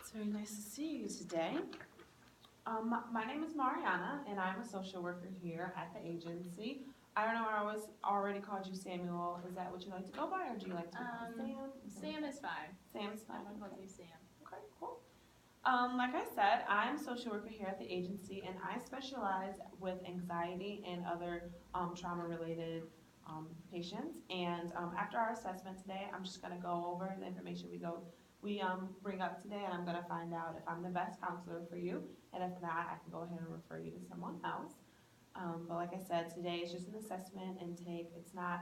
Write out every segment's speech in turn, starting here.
It's very nice to see you today. My name is Mariana, and I'm a social worker here at the agency. I don't know, I always already called you Samuel. Is that what you like to go by, or do you like to be called Sam? Sam is fine. Sam's fine. Everyone calls Okay. me Sam. Okay, cool. Like I said, I'm a social worker here at the agency, and I specialize with anxiety and other trauma-related patients. And after our assessment today, I'm just going to go over the information we bring up today, and I'm going to find out if I'm the best counselor for you, and if not, I can go ahead and refer you to someone else. But like I said, today is just an assessment intake. It's not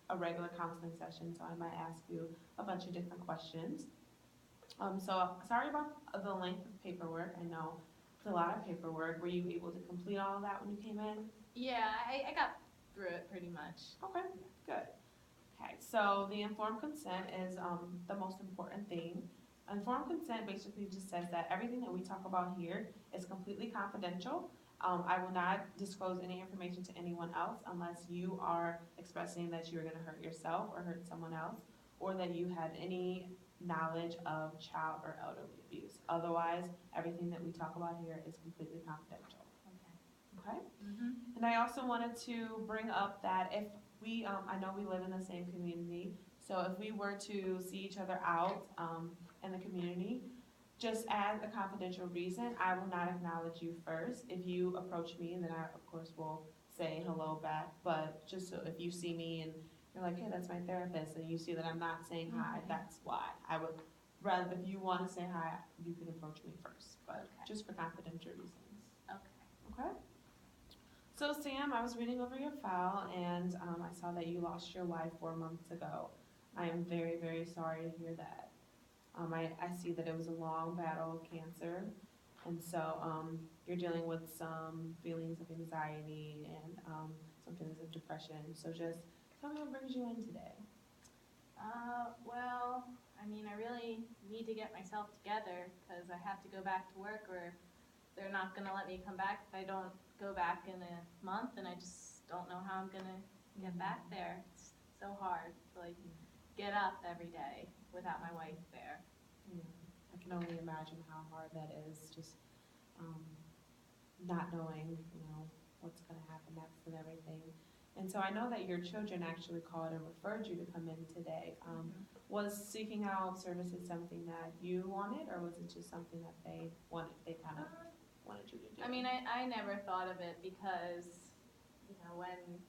a regular counseling session, so I might ask you a bunch of different questions. So sorry about the length of paperwork. I know it's a lot of paperwork. Were you able to complete all of that when you came in? Yeah, I got through it pretty much. Okay, good. Okay, so the informed consent is the most important thing. Informed consent basically just says that everything that we talk about here is completely confidential. I will not disclose any information to anyone else unless you are expressing that you're going to hurt yourself or hurt someone else, or that you have any knowledge of child or elderly abuse. Otherwise, everything that we talk about here is completely confidential. Okay. Okay? Mm-hmm. And I also wanted to bring up that if I know we live in the same community, so if we were to see each other out in the community, just as a confidential reason, I will not acknowledge you first. If you approach me, then I, of course, will say hello back. But just so if you see me and you're like, hey, that's my therapist, and you see that I'm not saying hi, that's why. I would rather, if you want to say hi, you can approach me first, but Okay. just for confidential reasons. Okay. Okay? So Sam, I was reading over your file and I saw that you lost your wife 4 months ago. I am very, very sorry to hear that. I see that it was a long battle of cancer, and so you're dealing with some feelings of anxiety and some feelings of depression. So just tell me what brings you in today. Well, I mean, I really need to get myself together because I have to go back to work or they're not going to let me come back if I don't go back in a month, and I just don't know how I'm going to get back there. It's so hard to like get up every day without my wife there. Yeah, I can only imagine how hard that is, just um, not knowing, what's going to happen next and everything. And so I know that your children actually called and referred you to come in today. Was seeking out services something that you wanted, or was it just something that they wanted? They kind of wanted you to do? I mean, I never thought of it because, when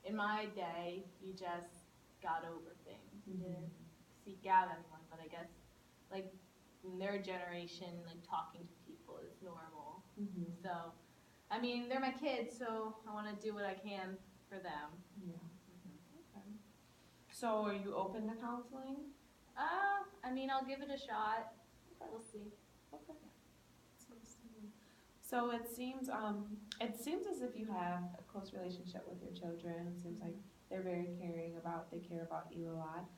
in my day, you just got over things. You didn't seek out anyone, but I guess, like, in their generation, like, talking to people is normal. So, I mean, they're my kids, so I want to do what I can for them. Yeah. Okay. So are you open to counseling? I mean, I'll give it a shot. We'll see. Okay. So it seems as if you have a close relationship with your children. It seems like they're very they care about you a lot.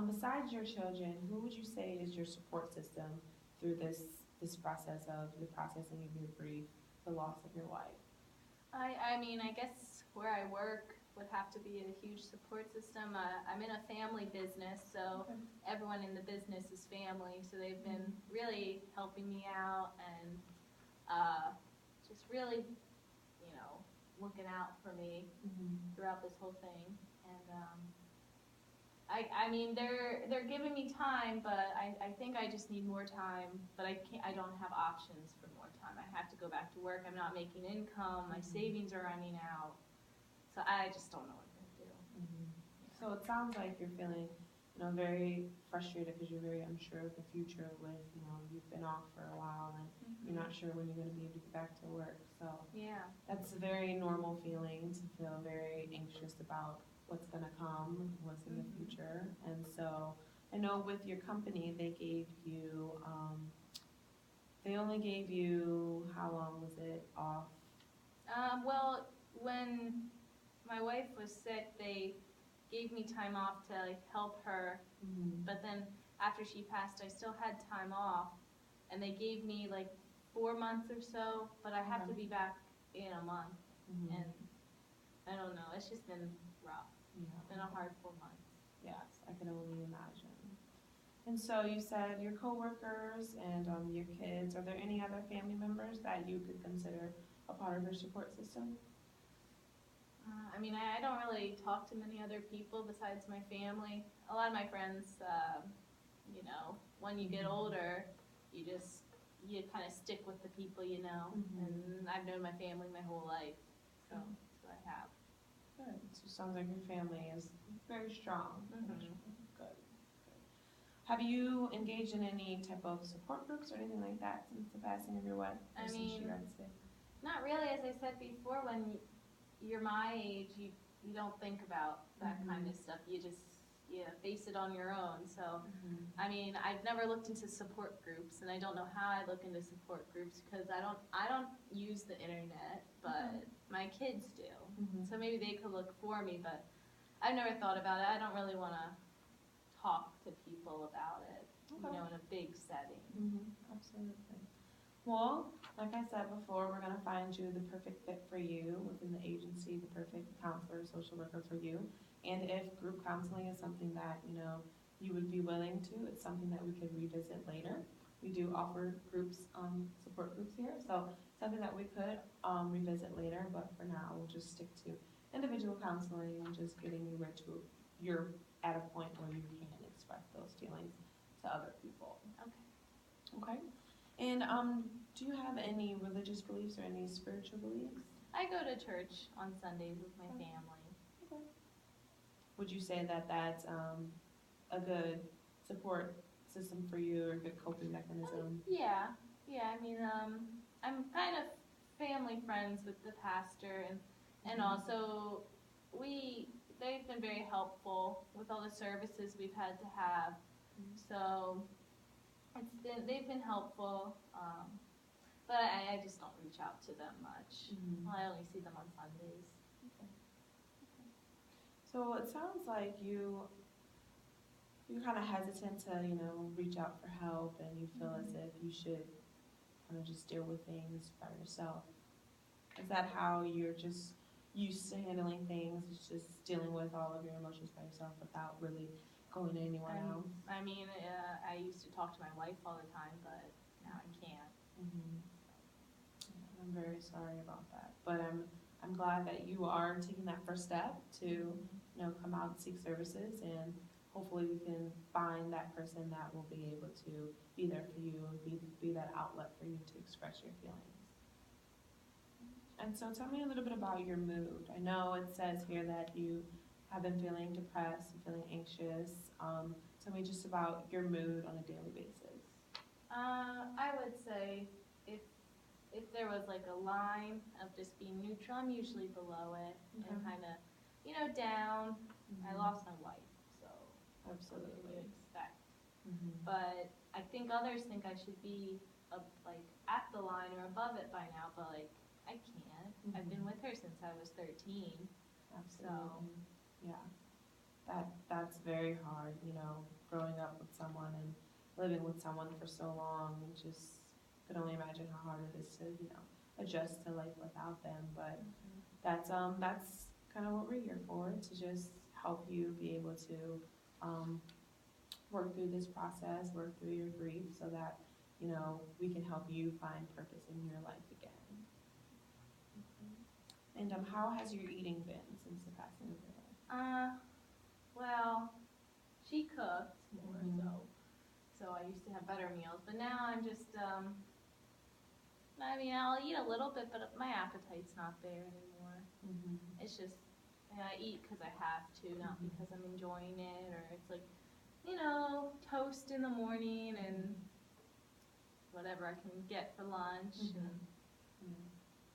Besides your children, who would you say is your support system through this process of the processing of your grief, the loss of your wife? I mean, I guess where I work would have to be a huge support system. I'm in a family business, so everyone in the business is family. So they've been really helping me out and just really, looking out for me throughout this whole thing. And I mean, they're giving me time, but I think I just need more time. But I don't have options for more time. I have to go back to work. I'm not making income. My savings are running out. So I just don't know what to do. So it sounds like you're feeling, very frustrated because you're very unsure of the future with, you've been off for a while and you're not sure when you're going to be able to get back to work. So Yeah. that's a very normal feeling to feel very anxious about what's going to come, what's in the future. And so I know with your company, they only gave you, how long was it off? Well, when my wife was sick, they gave me time off to help her. But then after she passed, I still had time off, and they gave me 4 months or so. But I have to be back in a month, and I don't know. It's just been rough. Yeah. It's been a hard 4 months. Yes, I can only imagine. And so you said your coworkers and your kids. Are there any other family members that you could consider a part of your support system? I mean, I don't really talk to many other people besides my family. A lot of my friends, you know, when you get older, you kind of stick with the people you know. And I've known my family my whole life, so that's what I have. Good. So it sounds like your family is very strong. Mhm. Good. Have you engaged in any type of support groups or anything like that since the passing of your wife? Or I since mean, she got sick? Not really, as I said before, when you're my age, you don't think about that kind of stuff. You face it on your own. So, I mean, I've never looked into support groups, and I don't know how I look into support groups because I don't use the internet, but my kids do. So maybe they could look for me, but I've never thought about it. I don't really want to talk to people about it, you know, in a big setting. Absolutely. Well, like I said before, we're gonna find you the perfect fit for you within the agency, the perfect counselor, social worker for you. And if group counseling is something that, you know, you would be willing to, it's something that we could revisit later. We do offer groups, support groups here, so something that we could, revisit later, but for now, we'll just stick to individual counseling and just getting you where to, you're at a point where you can express those feelings to other people. Okay. Okay? And do you have any religious beliefs or any spiritual beliefs? I go to church on Sundays with my family. Okay. Would you say that that's a good support system for you or a good coping mechanism? Yeah. I mean, I'm kind of family friends with the pastor, and also they've been very helpful with all the services we've had to have. So they've been helpful, but I just don't reach out to them much. Well, I only see them on Sundays. So it sounds like you're kind of hesitant to, you know, reach out for help, and you feel as if you should kind of just deal with things by yourself. Is that how you're just used to handling things? It's just dealing with all of your emotions by yourself without really going to anyone else? I mean, I used to talk to my wife all the time, but now I can't. I'm very sorry about that, but I'm glad that you are taking that first step to, you know, come out and seek services, and hopefully we can find that person that will be able to be there for you and be that outlet for you to express your feelings. And so tell me a little bit about your mood. I know it says here that you have been feeling depressed and feeling anxious. Tell me just about your mood on a daily basis. I would say if there was like a line of just being neutral, I'm usually below it and kind of, you know, down. I lost my wife, so what can you expect? But I think others think I should be like at the line or above it by now, but like I can't. I've been with her since I was 13. Absolutely. Yeah. That's very hard, you know, growing up with someone and living with someone for so long. Just could only imagine how hard it is to, you know, adjust to life without them. But that's kind of what we're here for, to just help you be able to work through this process, work through your grief, so that, you know, we can help you find purpose in your life again. And how has your eating been since the passing of your wife? Well, she cooked more, so I used to have better meals, but now I'm just, I mean, I'll eat a little bit, but my appetite's not there anymore. It's just, I eat because I have to, not because I'm enjoying it, or it's like, you know, toast in the morning and whatever I can get for lunch, and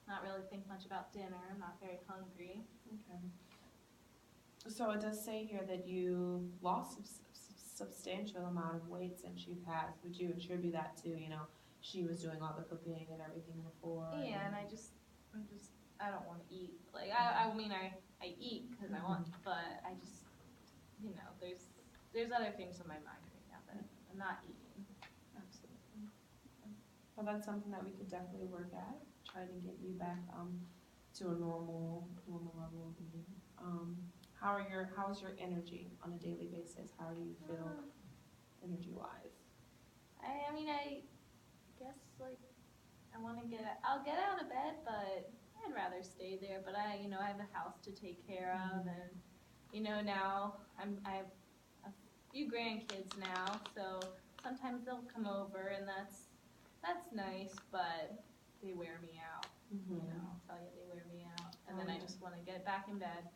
not really think much about dinner. I'm not very hungry. Okay. So it does say here that you lost a substantial amount of weight since you passed. Would you attribute that to, you know, she was doing all the cooking and everything before? Yeah, and I don't want to eat. Like, I mean, I eat because I want, but I just, you know, there's other things on my mind right now that I'm not eating. Absolutely. Well, that's something that we could definitely work at, try to get you back to a normal level of eating. How is your energy on a daily basis? How do you feel energy-wise? I mean, I guess like I'll get out of bed, but I'd rather stay there. But I have a house to take care of, and now I have a few grandkids now, so sometimes they'll come over, and that's nice, but they wear me out. I'll tell you, they wear me out, and then I just want to get back in bed.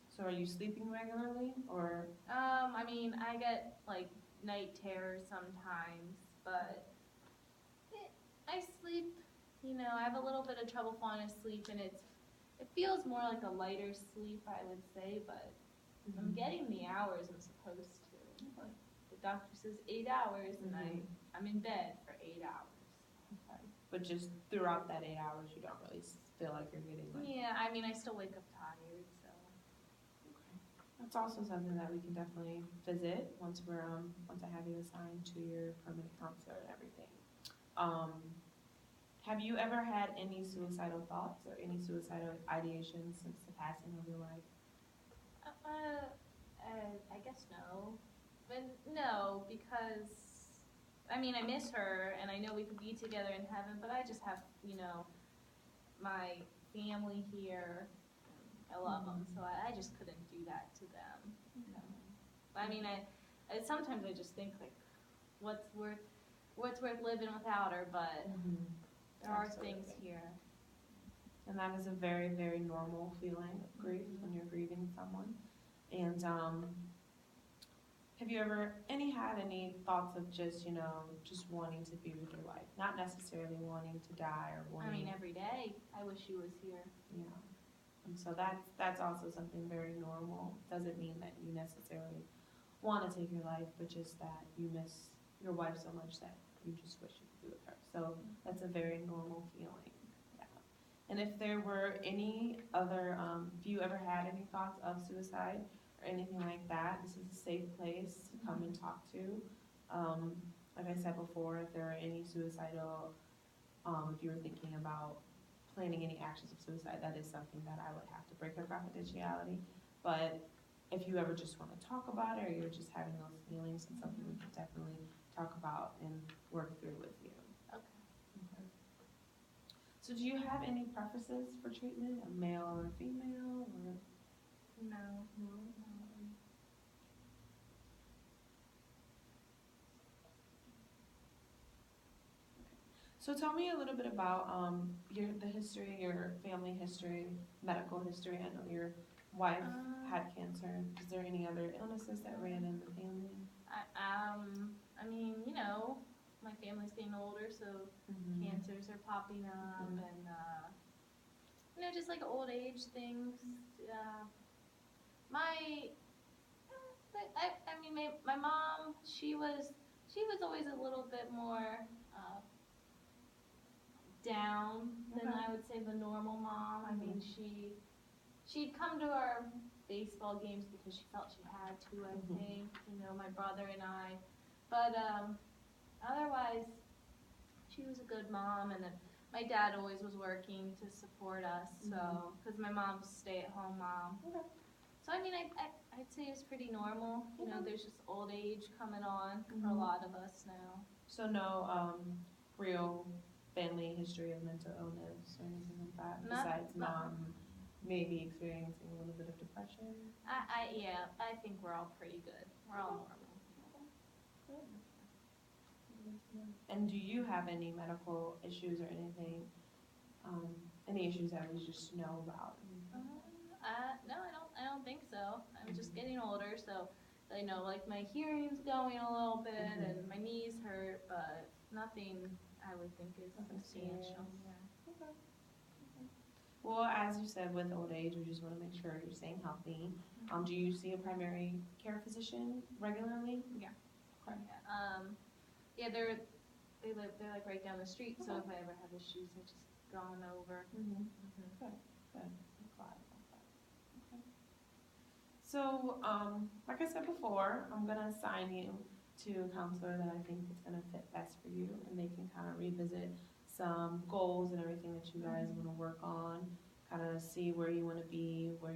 So are you sleeping regularly, or? I mean, I get like night terrors sometimes, but I sleep. I have a little bit of trouble falling asleep, and it feels more like a lighter sleep, I would say, but I'm getting the hours I'm supposed to. Like, the doctor says 8 hours, and I'm in bed for 8 hours. Okay. But just throughout that 8 hours, you don't really feel like you're getting like. Yeah, I mean, I still wake up tired, so. Okay. That's also something that we can definitely visit once I have you assigned to your permanent counselor and everything. Have you ever had any suicidal thoughts or any suicidal ideations since the passing of your wife? I guess no. But no, because I mean, I miss her, and I know we could be together in heaven, but I just have, my family here. I love them, so I just couldn't do that to them. I mean, I sometimes I just think like, what's worth living without her? But there are things here. And that is a very, very normal feeling of grief when you're grieving someone. And have you ever had any thoughts of just wanting to be with your wife, not necessarily wanting to die or wanting? I mean, every day I wish she was here. Yeah. And so that's also something very normal. Doesn't mean that you necessarily want to take your life, but just that you miss your wife so much that you just wish you could be with her. So that's a very normal feeling. Yeah. And if there were any other, if you ever had any thoughts of suicide or anything like that, this is a safe place to come and talk to. Like I said before, if there are any suicidal, if you were thinking about planning any actions of suicide, that is something that I would have to break our confidentiality. But if you ever just want to talk about it, or you're just having those feelings, it's something we can definitely talk about and work through with you. Okay. So do you have any preferences for treatment, a male or a female, or? No. So tell me a little bit about the history, your family history, medical history. I know your wife had cancer. Is there any other illnesses that ran in the family? I mean, my family's getting older, so cancers are popping up, and just like old age things. My mom, she was always a little bit more down than I would say the normal mom. I mean, she'd come to our baseball games because she felt she had to, I think, my brother and I. But otherwise, she was a good mom, and then my dad always was working to support us, so, because my mom's a stay-at-home mom. So, I mean, I'd say it's pretty normal. There's just old age coming on for a lot of us now. So no real family history of mental illness or anything like that, besides mom maybe experiencing a little bit of depression? I think we're all pretty good. We're all normal. And do you have any medical issues or anything, any issues that we just know about? No, I don't think so. I'm just getting older, so I know like my hearing's going a little bit and my knees hurt, but nothing I would think is substantial. Okay. Well, as you said, with old age, we just want to make sure you're staying healthy. Do you see a primary care physician regularly? Yeah. Okay. Yeah, they're like right down the street, so if I ever have issues, I just go on over. Good. I'm glad about that. Okay. So, like I said before, I'm gonna assign you to a counselor that I think is gonna fit best for you, and they can kind of revisit some goals and everything that you guys want to work on, kind of see where you want to be, where